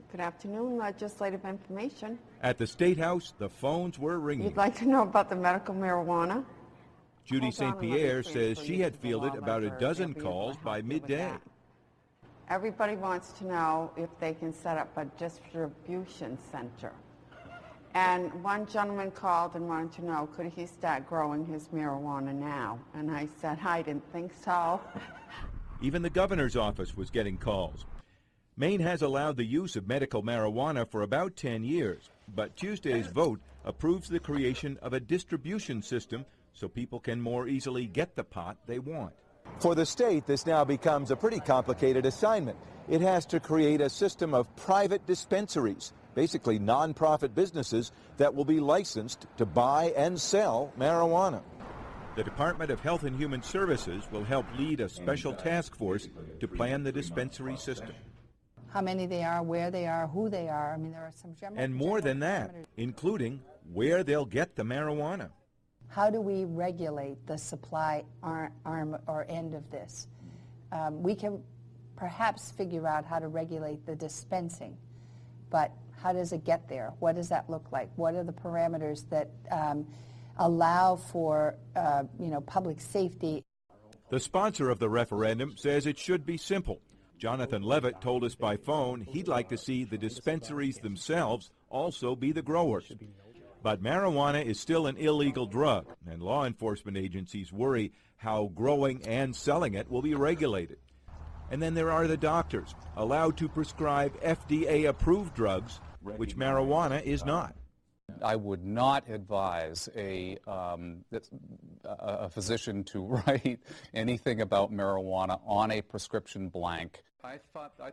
Good afternoon, Legislative Information. At the State House, the phones were ringing. You'd like to know about the medical marijuana? Judy St. Pierre says she had fielded about a dozen calls by midday. Everybody wants to know if they can set up a distribution center. And one gentleman called and wanted to know, could he start growing his marijuana now? And I said, I didn't think so. Even the governor's office was getting calls. Maine has allowed the use of medical marijuana for about 10 years, but Tuesday's vote approves the creation of a distribution system so people can more easily get the pot they want. For the state, this now becomes a pretty complicated assignment. It has to create a system of private dispensaries, basically nonprofit businesses that will be licensed to buy and sell marijuana. The Department of Health and Human Services will help lead a special task force to plan the dispensary system. How many they are, where they are, who they are. I mean, there are some general... And more than that, including where they'll get the marijuana. How do we regulate the supply arm or end of this? We can perhaps figure out how to regulate the dispensing, but how does it get there? What does that look like? What are the parameters that allow for, public safety? The sponsor of the referendum says it should be simple. Jonathan Levitt told us by phone he'd like to see the dispensaries themselves also be the growers. But marijuana is still an illegal drug, and law enforcement agencies worry how growing and selling it will be regulated. And then there are the doctors, allowed to prescribe FDA-approved drugs, which marijuana is not. I would not advise a physician to write anything about marijuana on a prescription blank.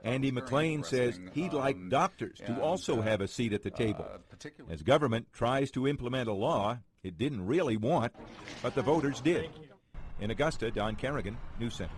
Andy McLean says he'd like doctors to also have a seat at the table. As government tries to implement a law it didn't really want, but the voters did. In Augusta, Don Kerrigan, News Center.